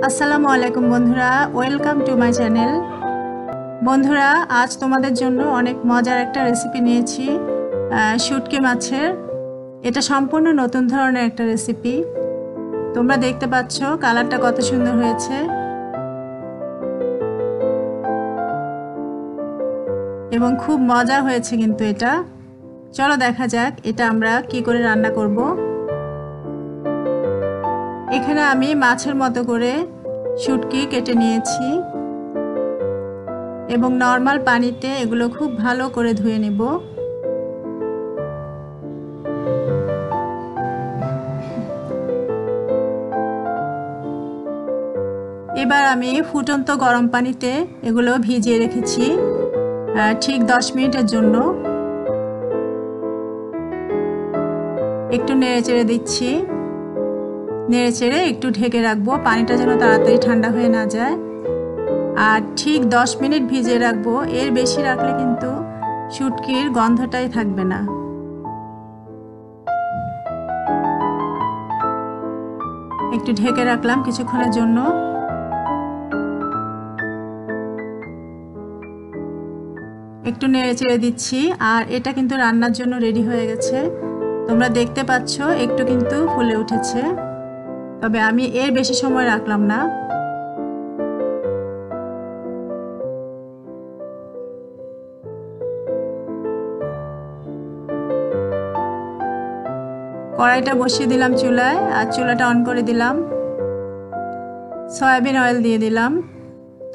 আসসালামু আলাইকুম বন্ধুরা, ওয়েলকাম টু মাই চ্যানেল। বন্ধুরা, আজ তোমাদের জন্য অনেক মজার একটা রেসিপি নিয়েছি, শুটকি মাছের। এটা সম্পূর্ণ নতুন ধরনের একটা রেসিপি। তোমরা দেখতে পাচ্ছ কালারটা কত সুন্দর হয়েছে এবং খুব মজা হয়েছে কিন্তু এটা। চলো দেখা যাক এটা আমরা কি করে রান্না করব। এখানে আমি মাছের মতো করে শুটকি কেটে নিয়েছি এবং নর্মাল পানিতে এগুলো খুব ভালো করে ধুয়ে নেব। এবার আমি ফুটন্ত গরম পানিতে এগুলো ভিজিয়ে রেখেছি ঠিক 10 মিনিটের জন্য। একটু নেড়েচেড়ে দিচ্ছি, নেড়েচেড়ে একটু ঢেকে রাখবো, পানিটা যেন তাড়াতাড়ি ঠান্ডা হয়ে না যায়। আর ঠিক 10 মিনিট ভিজিয়ে রাখবো, এর বেশি রাখলে কিন্তু শুটকির গন্ধটাই থাকবে না। একটু ঢেকে রাখলাম কিছুক্ষণের জন্য। একটু নেড়েচেড়ে দিচ্ছি আর এটা কিন্তু রান্নার জন্য রেডি হয়ে গেছে। তোমরা দেখতে পাচ্ছ একটু কিন্তু ফুলে উঠেছে, তবে আমি এর বেশি সময় রাখলাম না। কড়াইটা বসিয়ে দিলাম চুলায় আর চুলাটা অন করে দিলাম। সয়াবিন অয়েল দিয়ে দিলাম,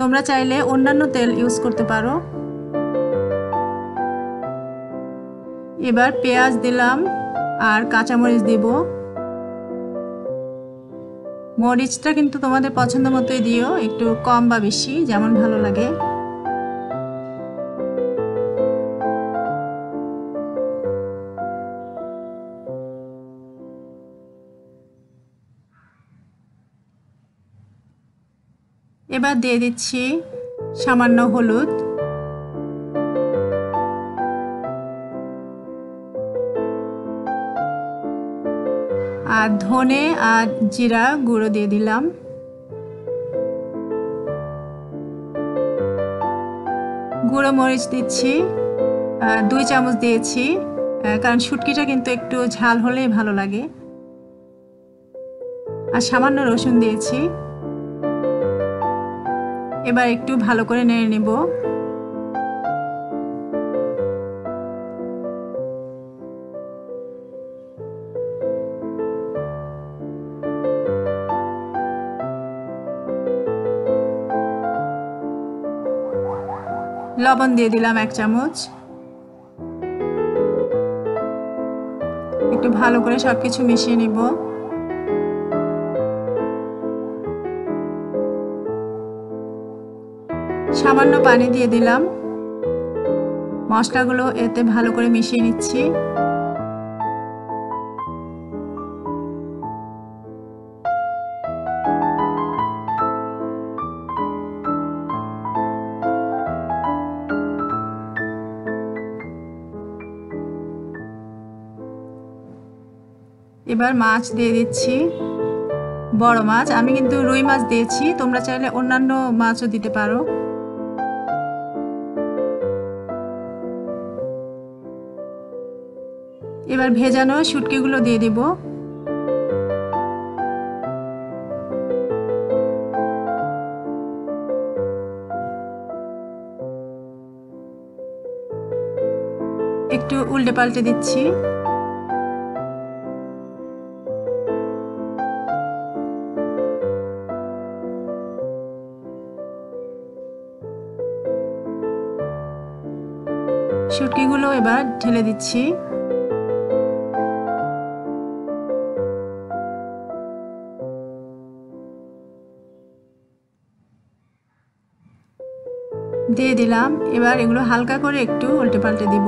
তোমরা চাইলে অন্যান্য তেল ইউজ করতে পারো। এবার পেঁয়াজ দিলাম আর কাঁচামরিচ দিব। মরিচটা কিন্তু তোমাদের পছন্দ মতোই দিও, একটু কম বা বেশি যেমন ভালো লাগে। এবার দিয়ে দিচ্ছি সামান্য হলুদ, আর ধনে আর জিরা গুঁড়ো দিয়ে দিলাম। গুঁড়ো মরিচ দিচ্ছি 2 চামচ দিয়েছি, কারণ শুটকিটা কিন্তু একটু ঝাল হলেই ভালো লাগে। আর সামান্য রসুন দিয়েছি। এবার একটু ভালো করে নেড়ে নেব। লবণ দিয়ে দিলাম 1 চামচ। একটু ভালো করে সবকিছু মিশিয়ে নিব। সামান্য পানি দিয়ে দিলাম, মশলাগুলো এতে ভালো করে মিশিয়ে নিচ্ছি। এবার মাছ দিয়ে দিচ্ছি, বড় মাছ, আমি কিন্তু রুই মাছ দিয়েছি, তোমরা চাইলে অন্যান্য মাছও দিতে পারো। এবার ভেজানো শুটকিগুলো দিয়ে দিব। একটু উল্টে পাল্টে দিচ্ছি। শুটকিগুলো এবার ঢেলে দিচ্ছি। দিয়ে দিলাম, এবার এগুলো হালকা করে একটু উল্টে পাল্টে দিব।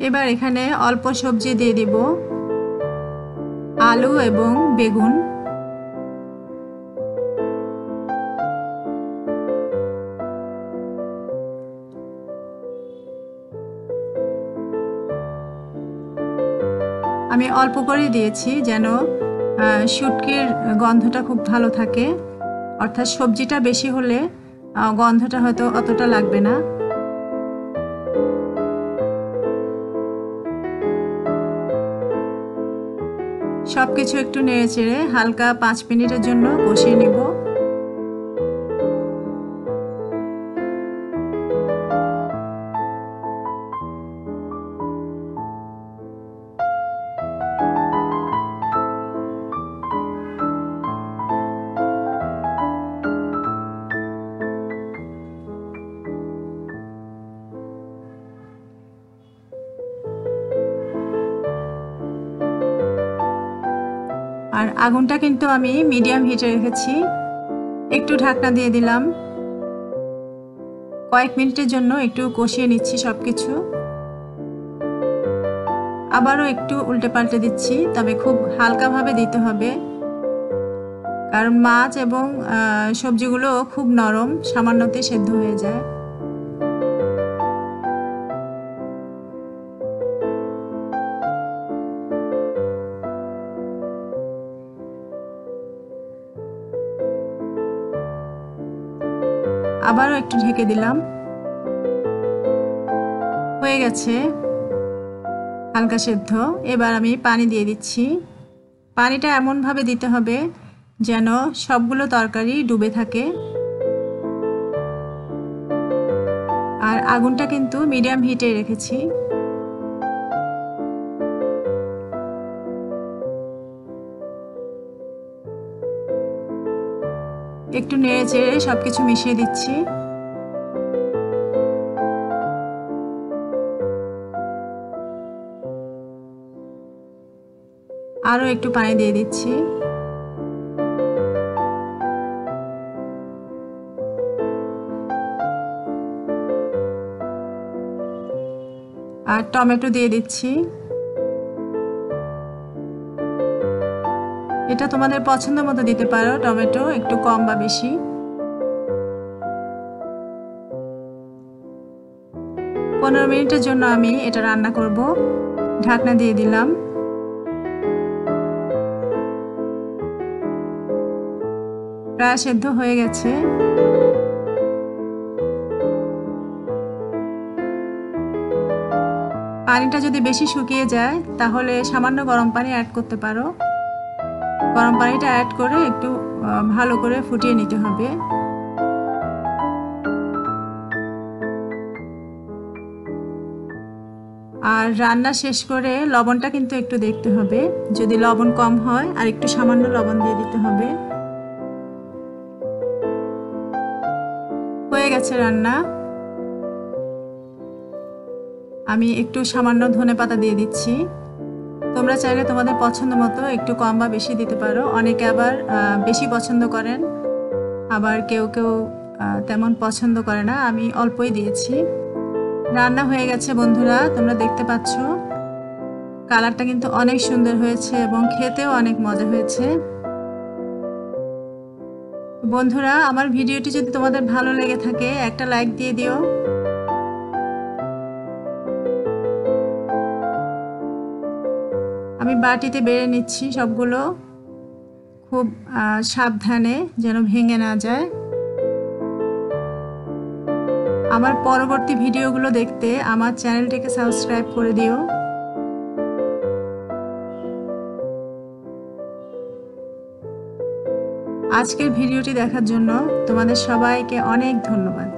এবার এখানে অল্প সবজি দিয়ে দিব। আলু এবং বেগুন। আমি অল্প করে দিয়েছি যেন শুটকির গন্ধটা খুব ভালো থাকে, অর্থাৎ সবজিটা বেশি হলে গন্ধটা হয়তো অতটা লাগবে না। সবকিছু একটু নেড়েচেড়ে হালকা 5 মিনিটের জন্য কষিয়ে নেব। আর আগুনটা কিন্তু আমি মিডিয়াম হিটে রেখেছি। একটু ঢাকনা দিয়ে দিলাম। কয়েক মিনিটের জন্য একটু কষিয়ে নিচ্ছি সবকিছু। আবারও একটু উল্টে পাল্টে দিচ্ছি, তবে খুব হালকাভাবে দিতে হবে, কারণ মাছ এবং সবজিগুলো খুব নরম, সামান্যতেই সেদ্ধ হয়ে যায়। আবারও একটু ঢেকে দিলাম। হয়ে গেছে হালকা সেদ্ধ। এবার আমি পানি দিয়ে দিচ্ছি। পানিটা এমনভাবে দিতে হবে যেন সবগুলো তরকারি ডুবে থাকে। আর আগুনটা কিন্তু মিডিয়াম হিটে রেখেছি। একটু নেড়ে চেড়ে সবকিছু মিশিয়ে দিচ্ছি। আরও একটু পানি দিয়ে দিচ্ছি। আর টমেটো দিয়ে দিচ্ছি। এটা তোমাদের পছন্দ মতো দিতে পারো, টমেটো একটু কম বা বেশি। 15 মিনিটের জন্য আমি এটা রান্না করব। ঢাকনা দিয়ে দিলাম। প্রায় সেদ্ধ হয়ে গেছে। পানিটা যদি বেশি শুকিয়ে যায় তাহলে সামান্য গরম পানি অ্যাড করতে পারো। গরম পানিটা অ্যাড করে একটু ভালো করে ফুটিয়ে নিতে হবে। আর রান্না শেষ করে লবণটা কিন্তু একটু দেখতে হবে, যদি লবণ কম হয় আর একটু সামান্য লবণ দিয়ে দিতে হবে। হয়ে গেছে রান্না। আমি একটু সামান্য ধনেপাতা দিয়ে দিচ্ছি। তোমরা চাইলে তোমাদের পছন্দ মতো একটু কম বা বেশি দিতে পারো। অনেকে আবার বেশি পছন্দ করেন, আবার কেউ কেউ তেমন পছন্দ করে না। আমি অল্পই দিয়েছি। রান্না হয়ে গেছে বন্ধুরা, তোমরা দেখতে পাচ্ছ কালারটা কিন্তু অনেক সুন্দর হয়েছে এবং খেতেও অনেক মজা হয়েছে। বন্ধুরা, আমার ভিডিওটি যদি তোমাদের ভালো লেগে থাকে একটা লাইক দিয়ে দিও। আমি বাটিতে বেড়ে নিচ্ছি সবগুলো, খুব সাবধানে যেন ভেঙে না যায়। আমার পরবর্তী ভিডিওগুলো দেখতে আমার চ্যানেলটিকে সাবস্ক্রাইব করে দিও। আজকের ভিডিওটি দেখার জন্য তোমাদের সবাইকে অনেক ধন্যবাদ।